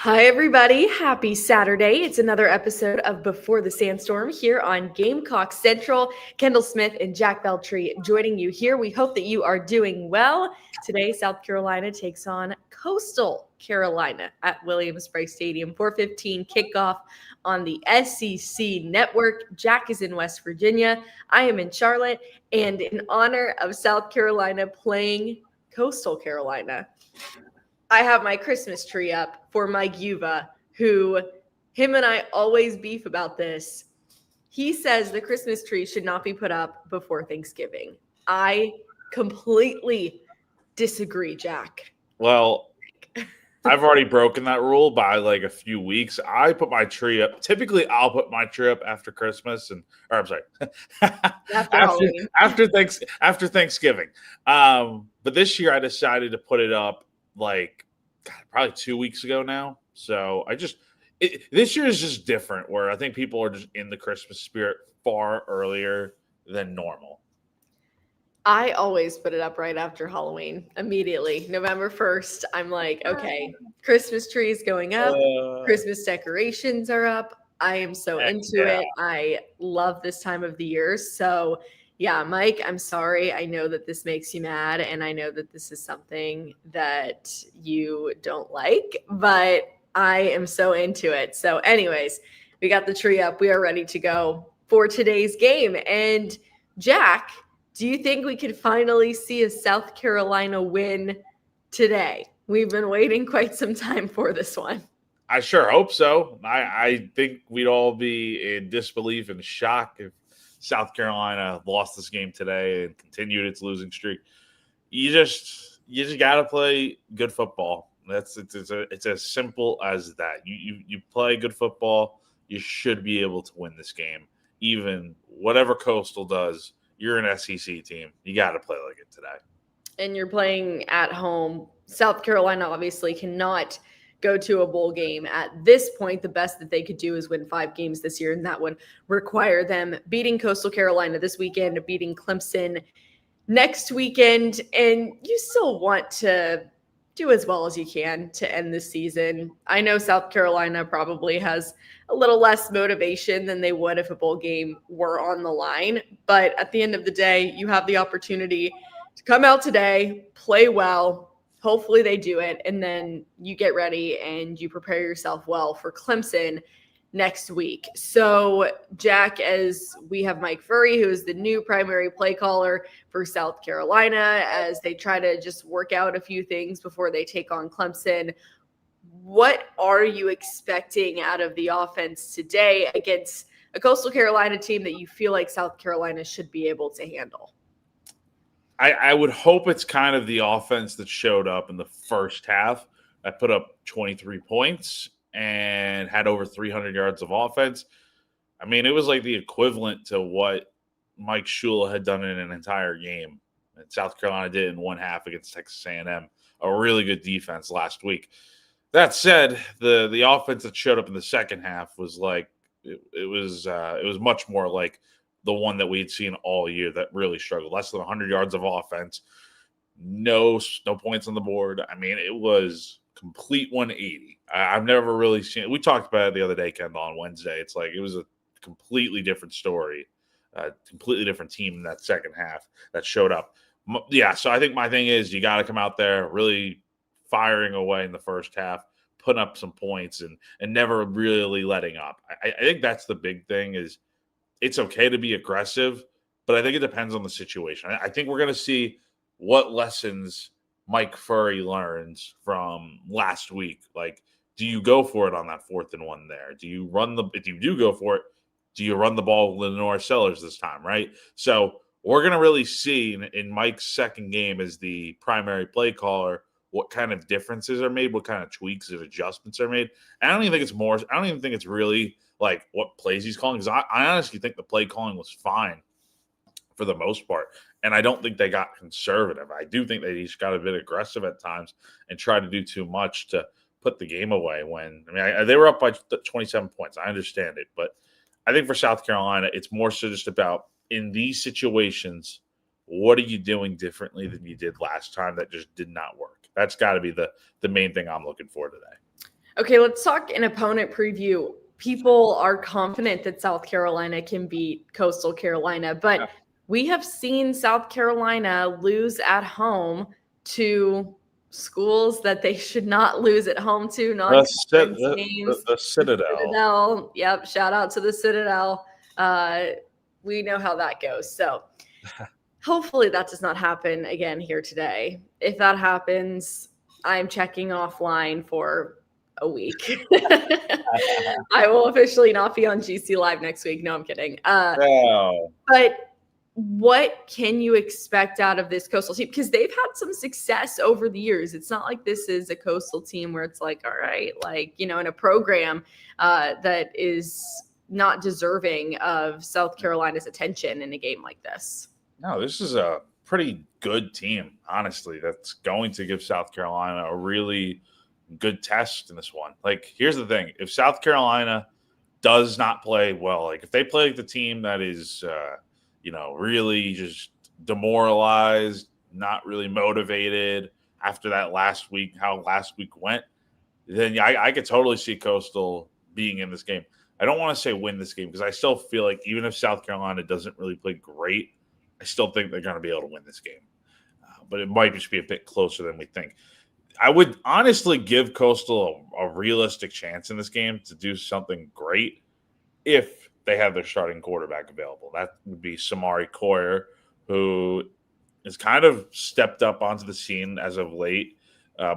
Hi, everybody. Happy Saturday. It's another episode of Before the Sandstorm here on Gamecock Central. Kendall Smith and Jack Veltri joining you here. We hope that you are doing well. Today, South Carolina takes on Coastal Carolina at Williams-Brice Stadium. 4:15 kickoff on the SEC network. Jack is in West Virginia. I am in Charlotte. And in honor of South Carolina playing Coastal Carolina, I have my Christmas tree up for Mike Yuva, who him and I always beef about this. He says the Christmas tree should not be put up before Thanksgiving. I completely disagree, Jack. Well, I've already broken that rule by like a few weeks. I put my tree up. Typically, I'll put my tree up after Christmas I'm sorry, after Thanksgiving. But this year I decided to put it up probably 2 weeks ago now. So this year is just different, where I think people are just in the Christmas spirit far earlier than normal. I always put it up right after Halloween, immediately. November 1st, I'm like, okay, Christmas tree is going up. Christmas decorations are up. I am so into it. I love this time of the year. So yeah, Mike, I'm sorry. I know that this makes you mad, and I know that this is something that you don't like, but I am so into it. So anyways, we got the tree up. We are ready to go for today's game. And Jack, do you think we could finally see a South Carolina win today? We've been waiting quite some time for this one. I sure hope so. I think we'd all be in disbelief and shock if South Carolina lost this game today and continued its losing streak. You just got to play good football. It's as simple as that. You play good football, you should be able to win this game. Even whatever Coastal does, you're an SEC team. You got to play like it today. And you're playing at home. South Carolina obviously cannot go to a bowl game at this point. The best that they could do is win 5 games this year, and that would require them beating Coastal Carolina this weekend, beating Clemson next weekend, and you still want to do as well as you can to end the season. I know South Carolina probably has a little less motivation than they would if a bowl game were on the line, but at the end of the day, you have the opportunity to come out today, play well. Hopefully they do it, and then you get ready and you prepare yourself well for Clemson next week. So, Jack, as we have Mike Furry, who is the new primary play caller for South Carolina, as they try to just work out a few things before they take on Clemson, what are you expecting out of the offense today against a Coastal Carolina team that you feel like South Carolina should be able to handle? I would hope it's kind of the offense that showed up in the first half. I put up 23 points and had over 300 yards of offense. I mean, it was like the equivalent to what Mike Shula had done in an entire game. And South Carolina did in one half against Texas A&M, a really good defense last week. That said, the offense that showed up in the second half was like it was much more like the one that we had seen all year that really struggled. Less than 100 yards of offense, no points on the board. I mean, it was complete 180. I've never really seen it. We talked about it the other day, Kendall, on Wednesday. It's like it was a completely different story, a completely different team in that second half that showed up. Yeah, so I think my thing is you got to come out there really firing away in the first half, putting up some points, and never really letting up. I think that's the big thing is it's okay to be aggressive, but I think it depends on the situation. I think we're going to see what lessons Mike Furry learns from last week. Like, do you go for it on that 4th and 1 there? If you do go for it, do you run the ball with Lenore Sellers this time, right? So we're going to really see in Mike's second game as the primary play caller what kind of differences are made, what kind of tweaks and adjustments are made. I don't even think it's really like what plays he's calling, because I honestly think the play calling was fine for the most part. And I don't think they got conservative. I do think they each got a bit aggressive at times and tried to do too much to put the game away they were up by 27 points. I understand it. But I think for South Carolina, it's more so just about in these situations, what are you doing differently than you did last time that just did not work? That's got to be the main thing I'm looking for today. Okay, let's talk an opponent preview. People are confident that South Carolina can beat Coastal Carolina, but we have seen South Carolina lose at home to schools that they should not lose at home to, non-conference games. The Citadel. Citadel. Yep, shout out to the Citadel. We know how that goes. So hopefully that does not happen again here today. If that happens, I'm checking offline for a week. I will officially not be on GC Live next week. No, I'm kidding. No. But what can you expect out of this Coastal team? Because they've had some success over the years. It's not like this is a Coastal team where it's like, all right, like, in a program that is not deserving of South Carolina's attention in a game like this. No, this is a pretty good team, honestly, that's going to give South Carolina a really good test in this one. Like, here's the thing. If South Carolina does not play well, like if they play like the team that is, really just demoralized, not really motivated after that last week, how last week went, then I could totally see Coastal being in this game. I don't want to say win this game because I still feel like even if South Carolina doesn't really play great, I still think they're going to be able to win this game. But it might just be a bit closer than we think. I would honestly give Coastal a realistic chance in this game to do something great if they have their starting quarterback available. That would be Samari Coyer, who has kind of stepped up onto the scene as of late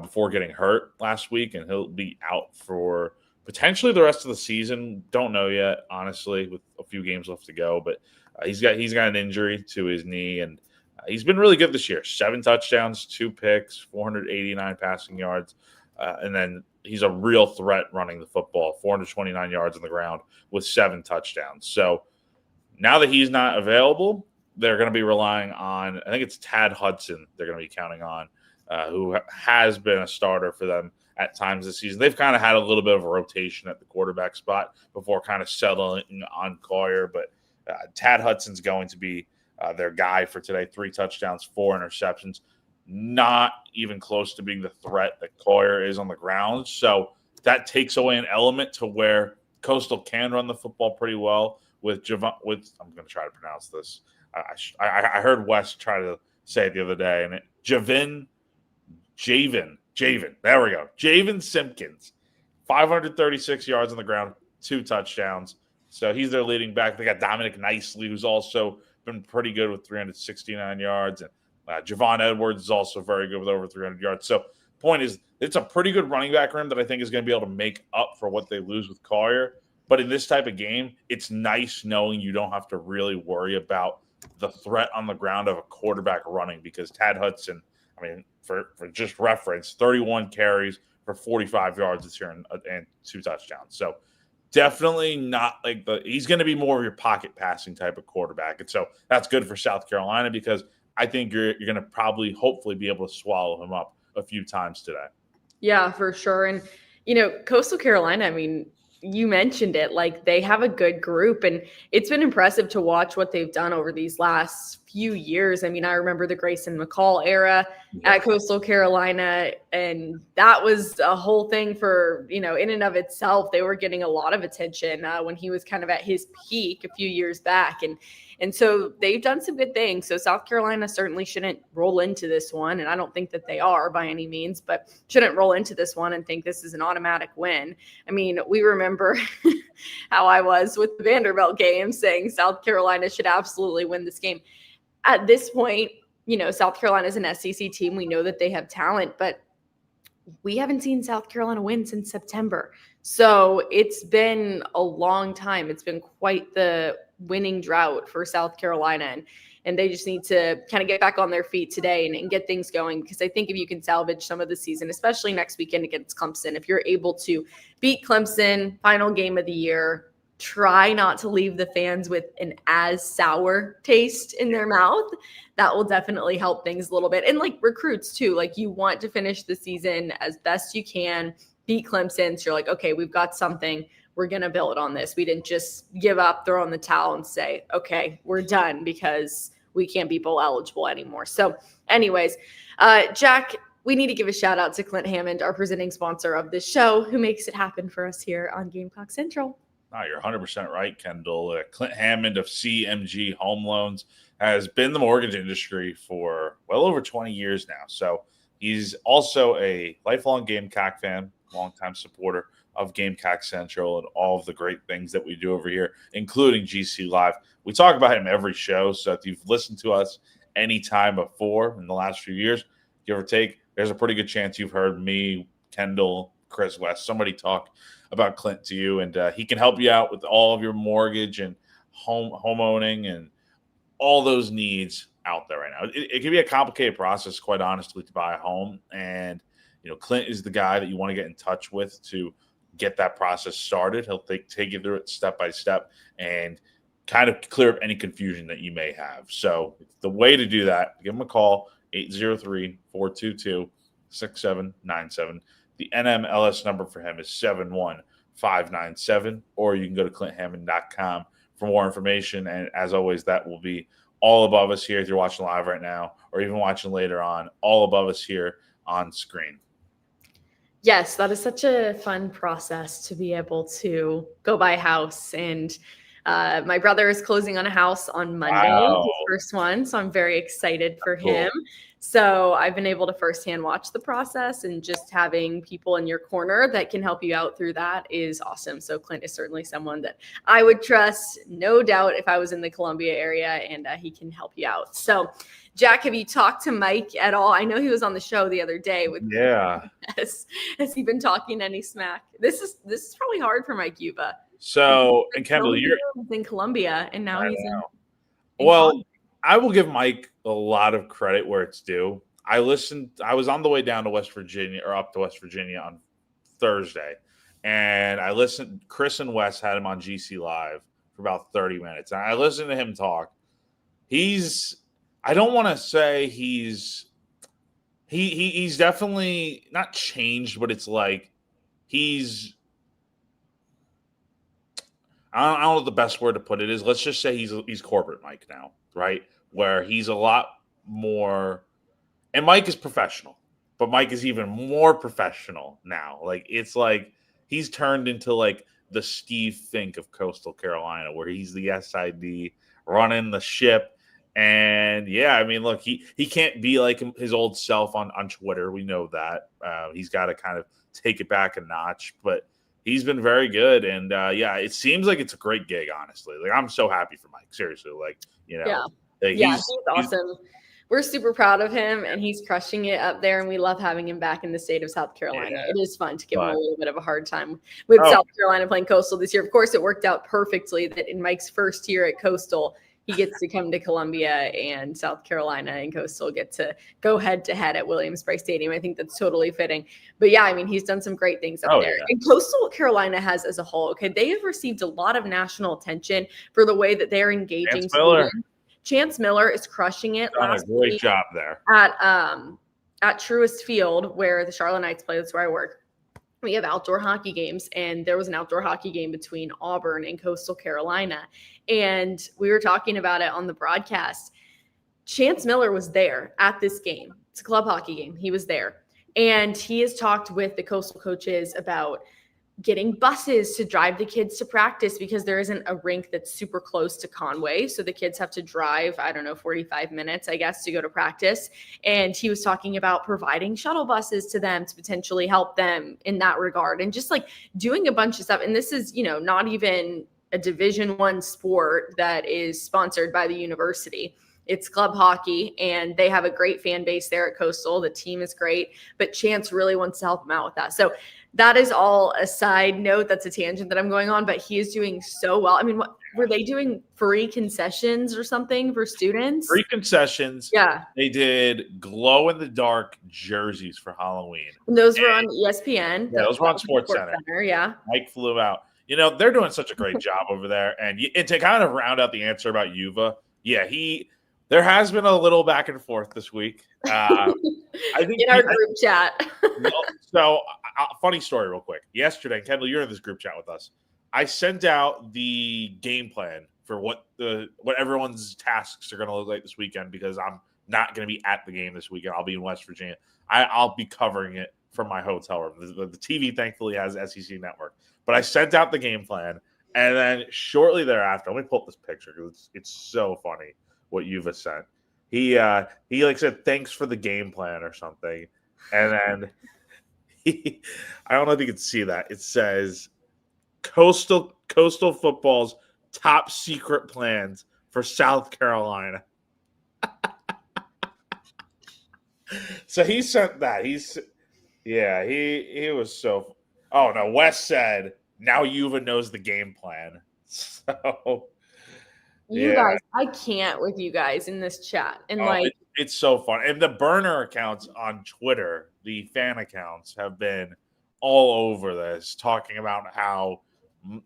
before getting hurt last week, and he'll be out for potentially the rest of the season. Don't know yet, honestly, with a few games left to go. But he's got an injury to his knee, and he's been really good this year. 7 touchdowns, 2 picks, 489 passing yards, and then he's a real threat running the football. 429 yards on the ground with 7 touchdowns. So now that he's not available, they're going to be relying on, I think it's Tad Hudson they're going to be counting on, who has been a starter for them at times this season. They've kind of had a little bit of a rotation at the quarterback spot before kind of settling on Coyer, but Tad Hudson's going to be their guy for today. 3 touchdowns, 4 interceptions. Not even close to being the threat that Coyer is on the ground. So that takes away an element to where Coastal can run the football pretty well with I'm going to try to pronounce this. I heard Wes try to say it the other day, and Javen. There we go. Javen Simpkins, 536 yards on the ground, 2 touchdowns. So he's their leading back. They got Dominic Nicely, who's also been pretty good with 369 yards. And Javon Edwards is also very good with over 300 yards. So point is, it's a pretty good running back room that I think is going to be able to make up for what they lose with Coyer. But in this type of game, it's nice knowing you don't have to really worry about the threat on the ground of a quarterback running, because Tad Hudson, I mean, for just reference, 31 carries for 45 yards this year and 2 touchdowns. So definitely not like he's going to be more of your pocket passing type of quarterback. And so that's good for South Carolina, because I think you're going to hopefully be able to swallow him up a few times today. Yeah, for sure. And, Coastal Carolina, I mean, you mentioned it, like they have a good group, and it's been impressive to watch what they've done over these last few years. I mean, I remember the Grayson McCall era at Coastal Carolina, and that was a whole thing for, in and of itself. They were getting a lot of attention when he was kind of at his peak a few years back. And so they've done some good things. So South Carolina certainly shouldn't roll into this one. And I don't think that they are by any means, but shouldn't roll into this one and think this is an automatic win. I mean, we remember how I was with the Vanderbilt game saying South Carolina should absolutely win this game. At this point, South Carolina is an SEC team. We know that they have talent, but we haven't seen South Carolina win since September. So it's been a long time. It's been quite the winning drought for South Carolina. And they just need to kind of get back on their feet today and get things going. Because I think if you can salvage some of the season, especially next weekend against Clemson, if you're able to beat Clemson, final game of the year, try not to leave the fans with an as sour taste in their mouth. That will definitely help things a little bit. And like recruits too, like you want to finish the season as best you can, beat Clemson. So you're like, okay, we've got something. We're going to build on this. We didn't just give up, throw in the towel and say, okay, we're done because we can't be bowl eligible anymore. So anyways, Jack, we need to give a shout out to Clint Hammond, our presenting sponsor of this show, who makes it happen for us here on Gamecock Central. No, you're 100% right, Kendall. Clint Hammond of CMG Home Loans has been in the mortgage industry for well over 20 years now. So he's also a lifelong Gamecock fan, longtime supporter of Gamecock Central and all of the great things that we do over here, including GC Live. We talk about him every show. So if you've listened to us any time before in the last few years, give or take, there's a pretty good chance you've heard me, Kendall, Chris West, somebody talk about Clint to you, and he can help you out with all of your mortgage and home owning and all those needs out there right now. It can be a complicated process, quite honestly, to buy a home, and Clint is the guy that you want to get in touch with to get that process started. He'll take you through it step by step and kind of clear up any confusion that you may have. So the way to do that, give him a call, 803-422-6797. The NMLS number for him is 71597, or you can go to clinthammond.com for more information. And as always, that will be all above us here if you're watching live right now, or even watching later on, all above us here on screen. Yes, that is such a fun process to be able to go buy a house. And my brother is closing on a house on Monday, his first one. So I'm very excited for him. So I've been able to firsthand watch the process, and just having people in your corner that can help you out through that is awesome. So Clint is certainly someone that I would trust, no doubt, if I was in the Columbia area, and he can help you out. So Jack, have you talked to Mike at all? I know he was on the show the other day with Has he been talking any smack? This is probably hard for Mike Yuba. So, and Kendall, you're in Columbia, and now he's in well, I will give Mike a lot of credit where it's due. I was on the way down to West Virginia, or up to West Virginia on Thursday, and I listened. Chris and Wes had him on GC Live for about 30 minutes, and I listened to him talk. I don't want to say he's definitely not changed, but it's like I don't know what the best word to put it is. Let's just say he's corporate Mike now, right? Where he's a lot more, and Mike is professional, but Mike is even more professional now. Like, it's like he's turned into like the Steve Fink of Coastal Carolina, where he's the SID running the ship. And yeah, I mean, look, he can't be like his old self on Twitter. We know that. He's got to kind of take it back a notch, but he's been very good. And yeah, it seems like it's a great gig, honestly. Like, I'm so happy for Mike. Seriously, he's awesome. We're super proud of him, and he's crushing it up there, and we love having him back in the state of South Carolina. Yeah. It is fun to give him a little bit of a hard time with South Carolina playing Coastal this year. Of course, it worked out perfectly that in Mike's first year at Coastal, he gets to come to Columbia, and South Carolina and Coastal get to go head-to-head at Williams-Brice Stadium. I think that's totally fitting. But yeah, I mean, he's done some great things up there. Yeah. And Coastal Carolina has as a whole, they have received a lot of national attention for the way that they're engaging students. Chance Miller is crushing it. Done a great job there at Truist Field, where the Charlotte Knights play. That's where I work. We have outdoor hockey games, and there was an outdoor hockey game between Auburn and Coastal Carolina, and we were talking about it on the broadcast. Chance Miller was there at this game. It's a club hockey game. He was there, and he has talked with the Coastal coaches about getting buses to drive the kids to practice, because there isn't a rink that's super close to Conway. So the kids have to drive, 45 minutes, I guess, to go to practice. And he was talking about providing shuttle buses to them to potentially help them in that regard, and just like doing a bunch of stuff. And this is, not even a Division I sport that is sponsored by the university. It's club hockey, and they have a great fan base there at Coastal. The team is great, but Chance really wants to help them out with that. So that is all a side note. That's a tangent that I'm going on, but he is doing so well. I mean, what were they doing? Free concessions or something for students? Free concessions. Yeah. They did glow in the dark jerseys for Halloween. And those were on ESPN. Yeah, those were on SportsCenter. Yeah. Mike flew out. They're doing such a great job over there. And to kind of round out the answer about Yuva, yeah, there has been a little back and forth this week. I think in our group chat. So, funny story real quick. Yesterday, Kendall, you're in this group chat with us. I sent out the game plan for what everyone's tasks are going to look like this weekend, because I'm not going to be at the game this weekend. I'll be in West Virginia. I'll be covering it from my hotel room. The TV thankfully has SEC Network. But I sent out the game plan, and then shortly thereafter, let me pull up this picture because it's so funny what Yuva sent. He like said thanks for the game plan or something, and then I don't know if you can see that. It says Coastal Football's top secret plans for South Carolina. So he sent that. He was so. Oh no, Wes said now Yuva knows the game plan. So you guys, I can't with you guys in this chat, and it's so fun. And the burner accounts on Twitter, the fan accounts, have been all over this, talking about how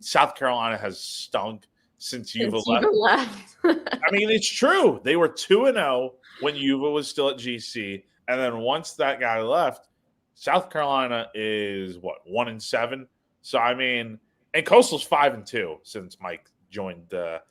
South Carolina has stunk since Yuva left. I mean, it's true. They were 2-0 when Yuva was still at GC, and then once that guy left, South Carolina is 1-7. So I mean, and Coastal's 5-2 since Mike joined the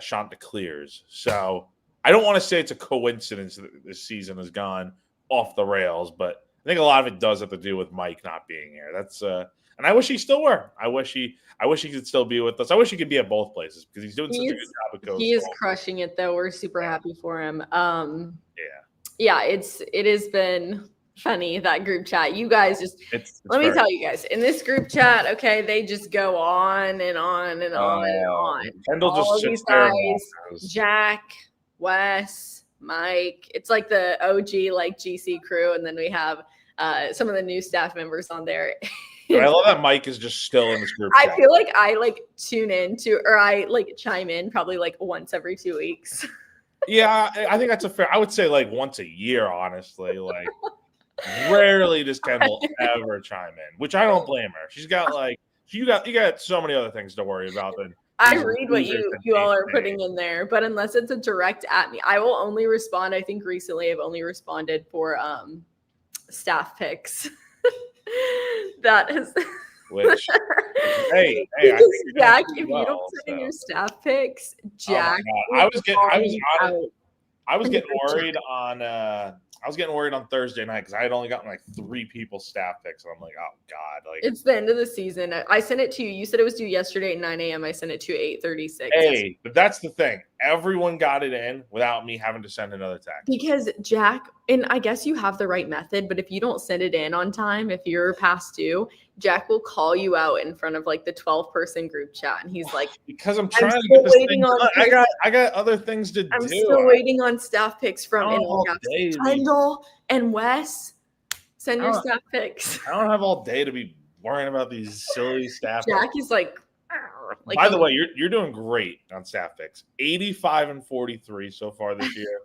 Chanticleers. So I don't want to say it's a coincidence that this season has gone off the rails, but I think a lot of it does have to do with Mike not being here. That's and I wish he still were. I wish he could still be with us. I wish he could be at both places because he's doing such a good job at Coastal. He is crushing it though. We're super happy for him. Yeah, it has been funny, that group chat. You guys just let me tell you guys, in this group chat, okay, they just go on and on and on and on. Kendall all just these guys, Jack, Wes, Mike. It's like the OG like GC crew, and then we have some of the new staff members on there. I love that Mike is just still in this group chat. I feel like I tune into, or I chime in probably once every 2 weeks. Yeah, I think that's a fair. I would say once a year, honestly. Rarely does Kendall ever chime in, which I don't blame her. She's got you got so many other things to worry about than. I read what you all are putting in there, but unless it's a direct at me, I will only respond. I think recently I've only responded for staff picks. That is. Which, hey, Jack, if you don't send in your staff picks, Jack. I was getting worried on Thursday night because I had only gotten 3 people staff picks, and I'm like, oh god, it's the end of the season. I sent it to you. You said it was due yesterday at 9 a.m. I sent it to you 8:36. Hey, but that's the thing. Everyone got it in without me having to send another text. Because Jack, and I guess you have the right method, but if you don't send it in on time, if you're past due, Jack will call you out in front of the 12-person group chat, and he's like, because I'm trying to get this thing done. I got other things to do. I'm still waiting on staff picks from Kendall and Wes. Send your staff picks. I don't have all day to be worrying about these silly staff picks. Jack is by the way, you're doing great on staff picks. 85-43 so far this year.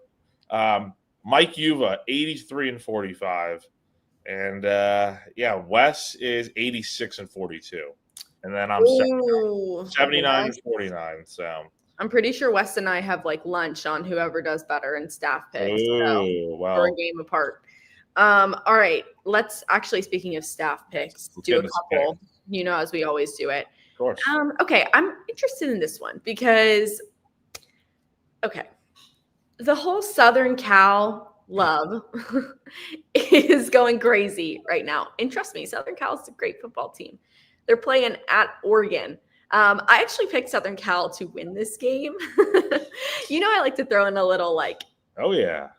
Mike Yuva, 83-45. And Wes is 86-42. And then I'm 79-49. So I'm pretty sure Wes and I have lunch on whoever does better in staff picks. We're a game apart. All right. Let's actually, speaking of staff picks, do a couple, as we always do it. Of course. Okay. I'm interested in this one because, the whole Southern Cal love is going crazy right now. And trust me, Southern Cal is a great football team. They're playing at Oregon. I actually picked Southern Cal to win this game. I like to throw in a little a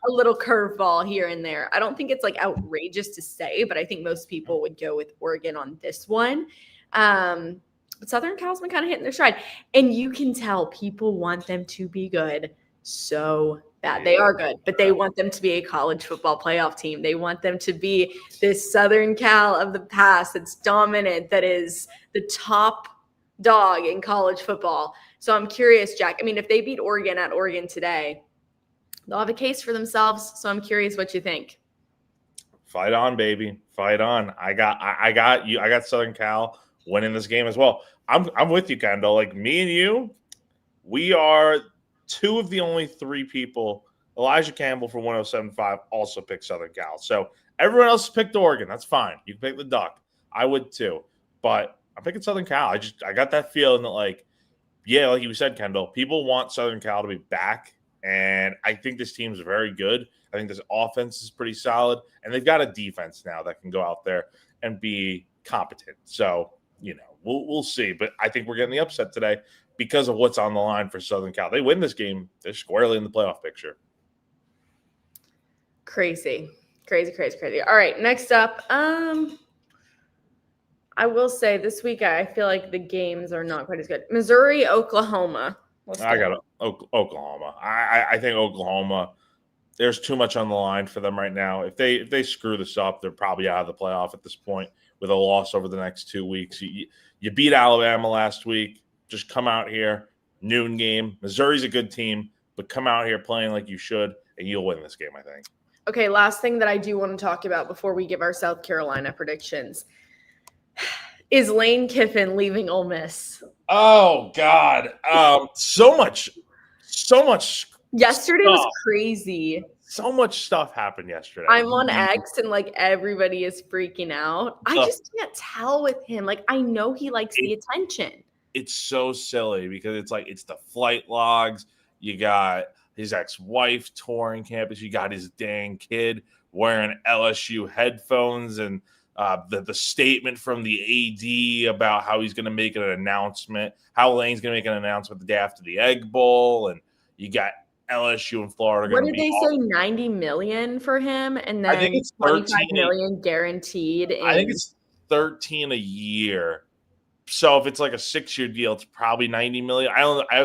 little curveball here and there. I don't think it's outrageous to say, but I think most people would go with Oregon on this one. But Southern Cal's been kind of hitting their stride, and you can tell people want them to be good so bad. They are good, but they want them to be a college football playoff team. They want them to be this Southern Cal of the past that's dominant, that is the top dog in college football. So I'm curious, Jack. I mean, if they beat Oregon at Oregon today, they'll have a case for themselves. So I'm curious what you think. Fight on, baby. Fight on. I got you. I got Southern Cal winning this game as well. I'm with you, Kendall. Me and you, we are 2 of the only 3 people. Elijah Campbell from 107.5 also picked Southern Cal. So everyone else picked Oregon. That's fine. You can pick the Duck. I would too. But I'm picking Southern Cal. I got that feeling that like you said, Kendall, people want Southern Cal to be back And I think this team's very good. I think this offense is pretty solid. And they've got a defense now that can go out there and be competent. So, we'll see. But I think we're getting the upset today because of what's on the line for Southern Cal. They win this game, they're squarely in the playoff picture. Crazy. All right, next up, I will say this week I feel like the games are not quite as good. Missouri, Oklahoma. I got Oklahoma. I think Oklahoma, there's too much on the line for them right now. If they screw this up, they're probably out of the playoff at this point with a loss over the next 2 weeks. You beat Alabama last week. Just come out here, noon game. Missouri's a good team, but come out here playing like you should, and you'll win this game, I think. Okay, last thing that I do want to talk about before we give our South Carolina predictions is Lane Kiffin leaving Ole Miss. Oh, God. So much. Yesterday was crazy. So much stuff happened yesterday. I'm on X and everybody is freaking out. I just can't tell with him. I know he likes the attention. It's so silly because it's the flight logs. You got his ex-wife touring campus. You got his dang kid wearing LSU headphones and the statement from the AD about how he's going to make an announcement, how Lane's going to make an announcement the day after the Egg Bowl. And you got LSU and Florida. What did they say? $90 million for him, and then I think it's $25 million guaranteed. I think it's $13 a year. So if it's a 6-year deal, it's probably $90 million. I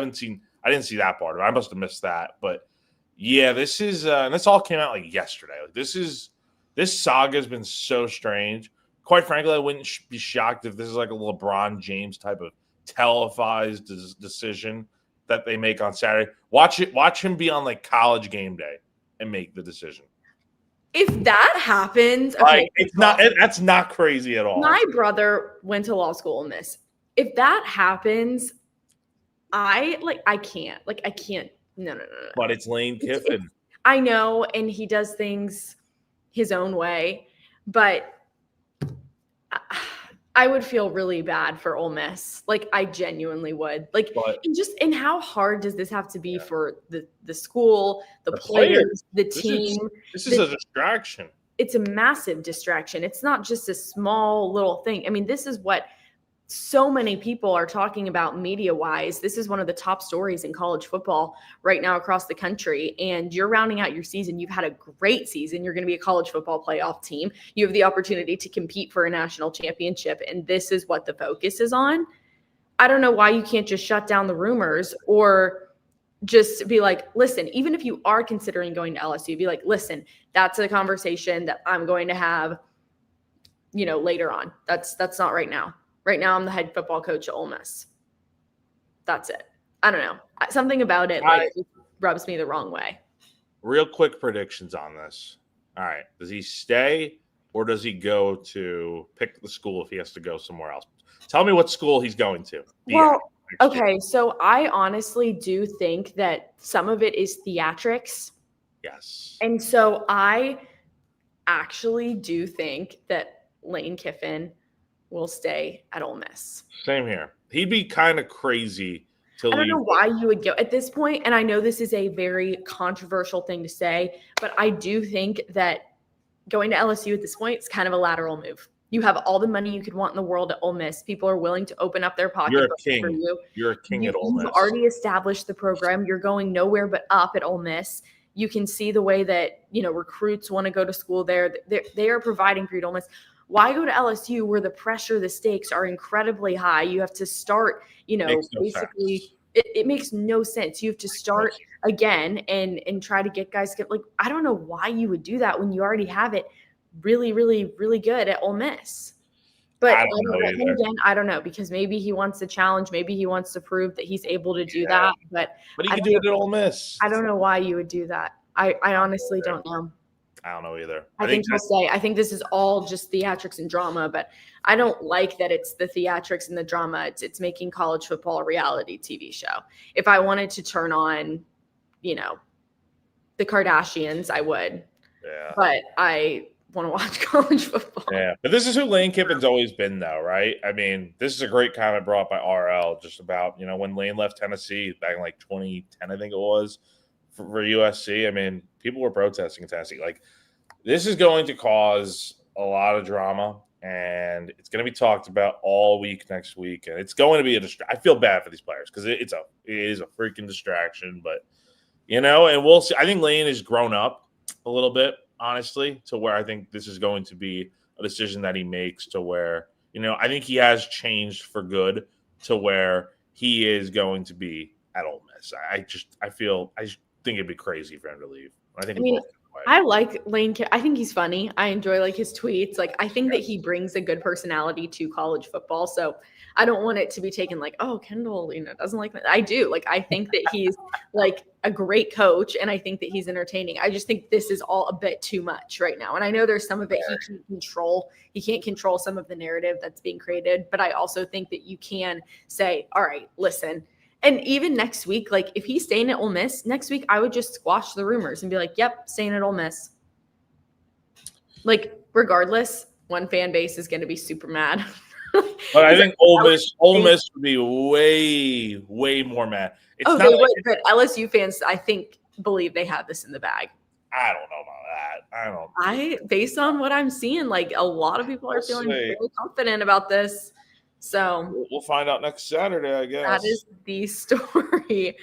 didn't see that part of it. I must have missed that. But yeah, this is and this all came out yesterday. This saga has been so strange. Quite frankly, I wouldn't be shocked if this is a LeBron James type of televised decision that they make on Saturday. Watch him be on college game day and make the decision. If that happens, okay, that's not crazy at all. My brother went to law school in this. If that happens, I can't. I can't. No. But it's Lane Kiffin. I know, and he does things his own way, but I would feel really bad for Ole Miss. I genuinely would. And how hard does this have to be for the school, the players, the team? This is a distraction. It's a massive distraction. It's not just a small little thing. I mean, this is what so many people are talking about media-wise. This is one of the top stories in college football right now across the country. And you're rounding out your season. You've had a great season. You're going to be a college football playoff team. You have the opportunity to compete for a national championship. And this is what the focus is on. I don't know why you can't just shut down the rumors or just be listen, even if you are considering going to LSU, be listen, that's a conversation that I'm going to have, later on. That's not right now. Right now, I'm the head football coach at Ole Miss. That's it. I don't know. Something about it rubs me the wrong way. Real quick predictions on this. All right. Does he stay or does he go to pick the school if he has to go somewhere else? Tell me what school he's going to. Okay. So I honestly do think that some of it is theatrics. Yes. And so I actually do think that Lane Kiffin will stay at Ole Miss. Same here. He'd be kind of crazy to leave. I don't know why you would go at this point, and I know this is a very controversial thing to say, but I do think that going to LSU at this point is kind of a lateral move. You have all the money you could want in the world at Ole Miss. People are willing to open up their pocketbooks for you. You're a king at Ole Miss. You've already established the program. You're going nowhere but up at Ole Miss. You can see the way that, recruits want to go to school there. They are providing for you at Ole Miss. Why go to LSU where the pressure, the stakes are incredibly high? You have to start, basically it makes no sense. You have to start again and try to get guys I don't know why you would do that when you already have it really, really, really good at Ole Miss. But I don't know, because maybe he wants a challenge. Maybe he wants to prove that he's able to do that. But he can do it at Ole Miss. I don't know why you would do that. I honestly don't know. I don't know either. I think he'll say, I think this is all just theatrics and drama, but I don't like that it's the theatrics and the drama. It's making college football a reality TV show. If I wanted to turn on, the Kardashians, I would. Yeah. But I want to watch college football. Yeah. But this is who Lane Kiffin's always been, though, right? I mean, this is a great comment brought by RL just about, when Lane left Tennessee back in 2010, I think it was. for USC. I mean, people were protesting Tennessee. Like, this is going to cause a lot of drama, and it's going to be talked about all week next week. And it's going to be I feel bad for these players because it is a freaking distraction. But and we'll see. I think Lane has grown up a little bit, honestly, to where I think this is going to be a decision that he makes to where I think he has changed for good to where he is going to be at Ole Miss. I just think it'd be crazy for him to leave. I mean, I like Lane. I think he's funny. I enjoy his tweets. I think that he brings a good personality to college football. So I don't want it to be taken oh, Kendall, doesn't like that. I do. I think that he's a great coach, and I think that he's entertaining. I just think this is all a bit too much right now. And I know there's some of it he can't control. He can't control some of the narrative that's being created. But I also think that you can say, all right, listen. And even next week, if he's staying at Ole Miss, next week I would just squash the rumors and be yep, staying at Ole Miss. Regardless, one fan base is going to be super mad. But I think Ole Miss would be way, way more mad. It's they would, but LSU fans, I think, believe they have this in the bag. I don't know about that. Based on what I'm seeing, a lot of people are feeling very confident about this. So we'll find out next Saturday, I guess. That is the story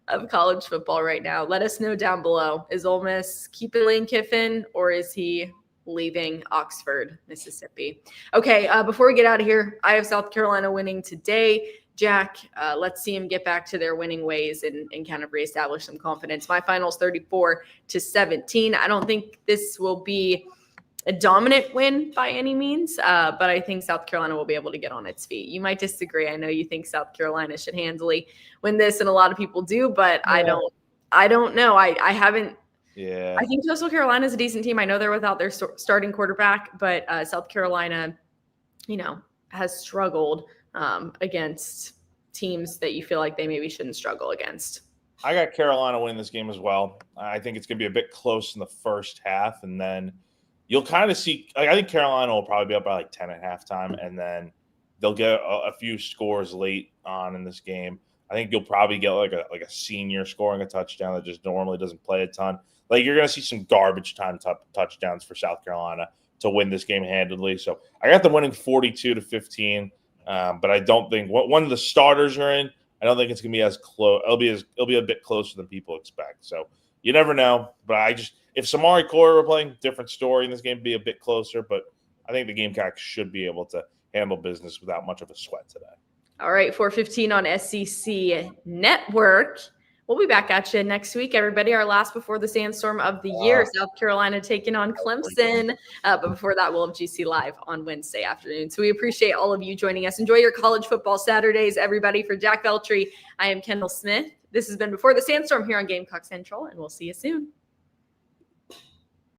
of college football right now. Let us know down below. Is Ole Miss keeping Lane Kiffin, or is he leaving Oxford, Mississippi? Okay, before we get out of here, I have South Carolina winning today. Jack, let's see him get back to their winning ways and kind of reestablish some confidence. My final is 34-17. I don't think this will be a dominant win by any means, but I think South Carolina will be able to get on its feet. You might disagree. I know you think South Carolina should handily win this, and a lot of people do, but yeah. I don't know. I haven't. Yeah. I think Coastal Carolina is a decent team. I know they're without their starting quarterback, but South Carolina, has struggled against teams that you feel like they maybe shouldn't struggle against. I got Carolina winning this game as well. I think it's going to be a bit close in the first half, and then you'll kind of see. I think Carolina will probably be up by 10 at halftime, and then they'll get a few scores late on in this game. I think you'll probably get a senior scoring a touchdown that just normally doesn't play a ton. You're going to see some garbage time touchdowns for South Carolina to win this game handily. So I got them winning 42-15, but I don't think one of the starters are in. I don't think it's going to be as close. It'll be a bit closer than people expect. So you never know. But if Samari Corey were playing, different story in this game, be a bit closer. But I think the Gamecocks should be able to handle business without much of a sweat today. All right, 4:15 on SEC Network. We'll be back at you next week, everybody. Our last before the Sandstorm of the year. South Carolina taking on Clemson. But before that, we'll have GC Live on Wednesday afternoon. So we appreciate all of you joining us. Enjoy your college football Saturdays, everybody. For Jack Veltri, I am Kendall Smith. This has been Before the Sandstorm here on Gamecock Central, and we'll see you soon.